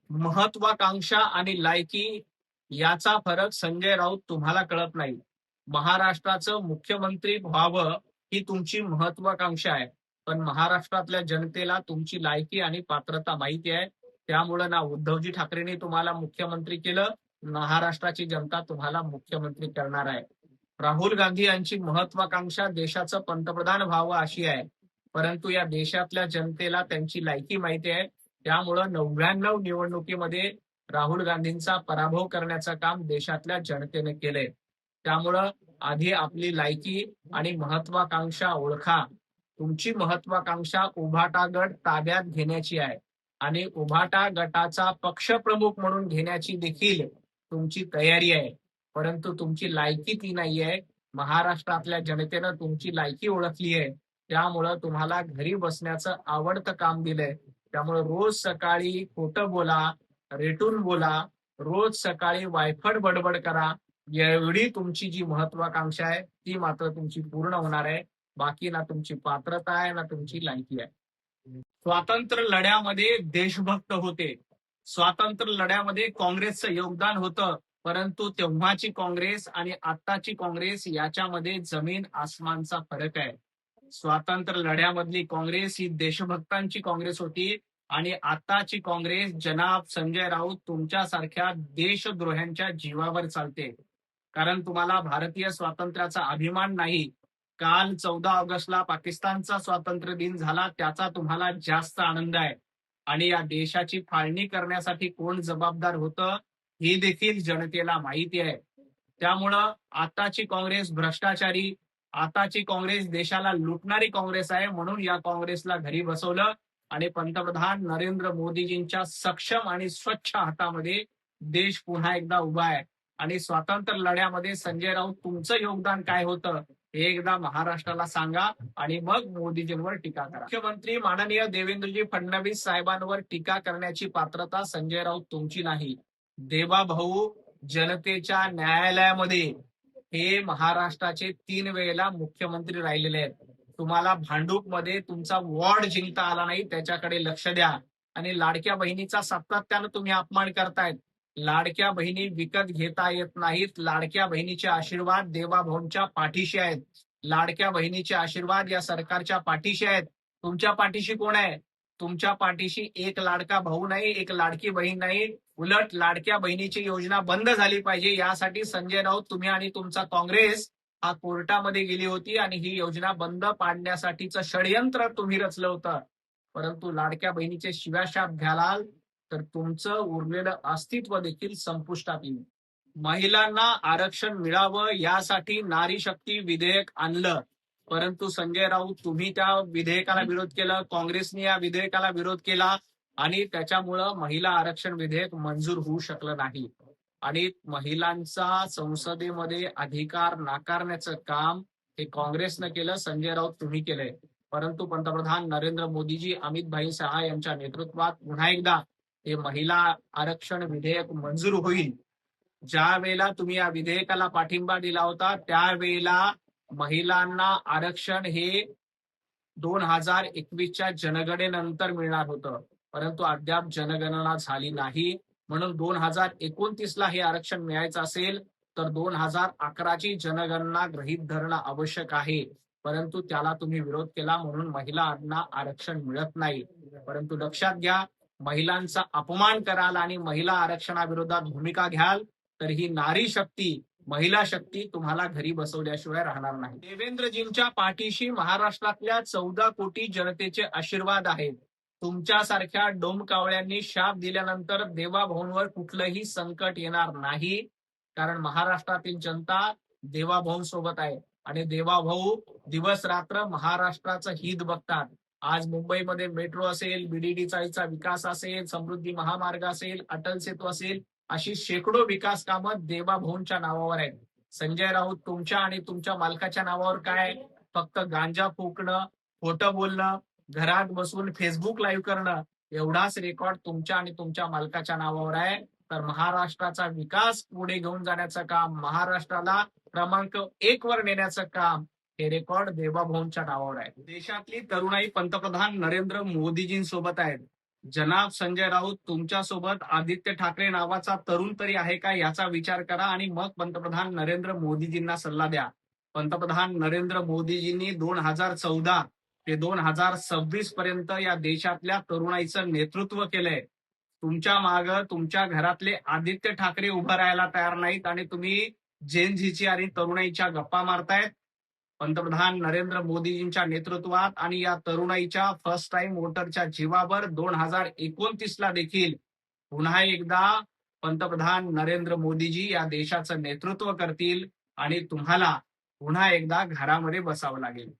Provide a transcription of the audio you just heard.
महत्वाकांक्षा आणि लायकी याचा फरक संजय राऊत तुम्हाला कळत नाही. महाराष्ट्राचं मुख्यमंत्री व्हावं ही तुमची महत्वाकांक्षा आहे, पण महाराष्ट्रातल्या जनतेला तुमची लायकी आणि पात्रता माहिती आहे. त्यामुळे ना उद्धवजी ठाकरेंनी तुम्हाला मुख्यमंत्री केलं, महाराष्ट्राची जनता तुम्हाला मुख्यमंत्री करणार आहे. राहुल गांधी यांची महत्वाकांक्षा देशाचं पंतप्रधान व्हावं अशी आहे, परंतु या देशातल्या जनतेला त्यांची लायकी माहिती आहे. त्यामुळं 99 निवडणुकीमध्ये राहुल गांधींचा पराभव करण्याचं काम देशातल्या जनतेने केलंय. त्यामुळं आधी आपली लायकी आणि महत्वाकांक्षा ओळखा. तुमची महत्वाकांक्षा उभाटा गट ताब्यात घेण्याची आहे आणि उभाटा गटाचा पक्षप्रमुख म्हणून घेण्याची देखील तुमची तयारी आहे, परंतु तुमची लायकी ती नाहीये. महाराष्ट्रातल्या जनतेनं तुमची लायकी ओळखली आहे, त्यामुळं तुम्हाला घरी बसण्याचं आवडतं काम दिलंय. त्यामुळे रोज सकाळी खोटं बोला, रेटून बोला, रोज सकाळी वायफट बडबड करा. एवढी तुमची जी महत्वाकांक्षा आहे ती मात्र तुमची पूर्ण होणार आहे. बाकी ना तुमची पात्रता आहे ना तुमची लायकी आहे. स्वातंत्र्य लढ्यामध्ये देशभक्त होते, स्वातंत्र्य लढ्यामध्ये काँग्रेसचं योगदान होतं, परंतु तेव्हाची काँग्रेस आणि आत्ताची काँग्रेस याच्यामध्ये जमीन आसमानचा फरक आहे. स्वातंत्र्य लढ्यामधली काँग्रेस ही देशभक्तांची काँग्रेस होती आणि आताची काँग्रेस जनाब संजय राऊत तुमच्यासारख्या देशद्रोह्यांच्या जीवावर चालते. कारण तुम्हाला भारतीय स्वातंत्र्याचा अभिमान नाही. काल 14 ऑगस्टला पाकिस्तानचा स्वातंत्र्य दिन झाला, त्याचा तुम्हाला जास्त आनंद आहे. आणि या देशाची फाळणी करण्यासाठी कोण जबाबदार होतं हे देखील जनतेला माहिती आहे. त्यामुळं आताची काँग्रेस भ्रष्टाचारी, आताची काँग्रेस देशाला लुटणारी काँग्रेस आहे, म्हणून या काँग्रेसला घरी बसवलं आणि पंतप्रधान नरेंद्र मोदीजींच्या सक्षम आणि स्वच्छ हातामध्ये देश पुन्हा एकदा उभा आहे. आणि स्वातंत्र्य लढ्यामध्ये संजय राऊत तुमचं योगदान काय होतं हे एकदा महाराष्ट्राला सांगा आणि मग मोदीजींवर टीका करा. मुख्यमंत्री माननीय देवेंद्रजी फडणवीस साहेबांवर टीका करण्याची पात्रता संजय राऊत तुमची नाही. देवाभाऊ जनतेच्या न्यायालयामध्ये हे महाराष्ट्राचे 3 वेळेला मुख्यमंत्री राहिलेले आहेत. तुम्हाला भांडूपमध्ये तुमचा वॉर्ड जिंकता आला नाही, त्याच्याकडे लक्ष द्या. आणि लाडक्या बहिणीचा सातत्यानं तुम्ही अपमान करतायत. लाडक्या बहिणी विकत घेता येत नाहीत. लाडक्या बहिणीचे आशीर्वाद देवाभाऊंच्या पाठीशी आहेत. लाडक्या बहिणीचे आशीर्वाद या सरकारच्या पाठीशी आहेत. तुमच्या पाठीशी कोण आहे? तुमच्या पाठीशी एक लाडका भाऊ नाही, एक लाडकी बहीण नाही. उलट लाडक्या बहिणीची योजना बंद झाली पाहिजे यासाठी संजय राऊत तुम्ही आणि तुमचा काँग्रेस हा कोर्टामध्ये गेली होती आणि ही योजना बंद पाडण्यासाठीचं षडयंत्र तुम्ही रचलं होतं. परंतु लाडक्या बहिणीचे शिव्याशाप घ्यालाल तर तुमचं उरलेलं अस्तित्व देखील संपुष्टात येईल. महिलांना आरक्षण मिळावं यासाठी नारी शक्ती विधेयक आणलं, परंतु संजय राऊत तुम्ही त्या विधेयकाला विरोध केला, काँग्रेसने या विधेयकाला विरोध केला आणि त्याच्यामुळं महिला आरक्षण विधेयक मंजूर होऊ शकलं नाही. आणि महिलांचा संसदेमध्ये अधिकार नाकारण्याचं काम हे काँग्रेसनं केलं, संजय राऊत तुम्ही केलंय. परंतु पंतप्रधान नरेंद्र मोदीजी, अमित भाई शहा यांच्या नेतृत्वात पुन्हा एकदा हे महिला आरक्षण विधेयक मंजूर होईल. ज्या वेळेला तुम्ही या विधेयकाला पाठिंबा दिला होता त्यावेळेला महिलांना आरक्षण हे 2021च्या जनगणनेनंतर मिळणार होतं, परंतु अद्याप जनगणना झाली नाही. म्हणून 2029ला हे आरक्षण मिळायचं असेल तर 2011ची जनगणना गृहीत धरणं आवश्यक आहे, परंतु त्याला तुम्ही विरोध केला म्हणून महिलांना आरक्षण मिळत नाही. परंतु लक्षात घ्या, महिलांचा अपमान कराल आणि महिला आरक्षणाविरोधात भूमिका घ्याल तर ही नारी शक्ती, महिला शक्ती तुम्हाला घरी बसवल्याशिवाय राहणार नाही. देवेंद्रजींच्या पाठीशी महाराष्ट्रातल्या 14 कोटी जनतेचे आशीर्वाद आहेत. तुमच्यासारख्या डोमकावळ्यांनी शाप दिल्यानंतर देवाभाऊंवर कुठलंही संकट येणार नाही, कारण महाराष्ट्रातील जनता देवाभाऊंसोबत आहे आणि देवाभाऊ दिवस रात्र महाराष्ट्राचं हित बघतात. आज मुंबईमध्ये मेट्रो असेल, बीडीडी चाळीचा विकास असेल, समृद्धी महामार्ग असेल, अटल सेतू असेल, अशी शेकडो विकास कामं देवाभाऊंच्या नावावर आहेत. संजय राऊत तुमच्या आणि तुमच्या मालकाच्या नावावर काय? फक्त गांजा फुकणं, खोटं बोलणं, घरात बसून फेसबुक लाईव्ह करणं, एवढाच रेकॉर्ड तुमच्या आणि तुमच्या मालकाच्या नावावर आहे. तर महाराष्ट्राचा विकास पुढे घेऊन जाण्याचं काम, महाराष्ट्राला क्रमांक 1 वर नेण्याचं काम हे रेकॉर्ड देवाभाऊंच्या नावावर आहे. देशातली तरुणाई पंतप्रधान नरेंद्र मोदीजींसोबत आहेत. जनाब संजय राऊत, तुमच्यासोबत आदित्य ठाकरे नावाचा तरुण तरी आहे का याचा विचार करा आणि मग पंतप्रधान नरेंद्र मोदीजींना सल्ला द्या. पंतप्रधान नरेंद्र मोदीजींनी 2014 ते 2026 पर्यंत या देशातल्या तरुणाईचं नेतृत्व केलंय. तुमच्या माग तुमच्या घरातले आदित्य ठाकरे उभं राहायला तयार नाहीत आणि तुम्ही जेनझीची आणि तरुणाईच्या गप्पा मारतायत. पंतप्रधान नरेंद्र मोदीजींच्या नेतृत्वात आणि या तरुणाईच्या फर्स्ट टाइम वोटरच्या जीवावर 2029 ला देखील पुन्हा एकदा पंतप्रधान नरेंद्र मोदीजी या देशाचं नेतृत्व करतील आणि तुम्हाला पुन्हा एकदा घरामध्ये बसावं लागेल.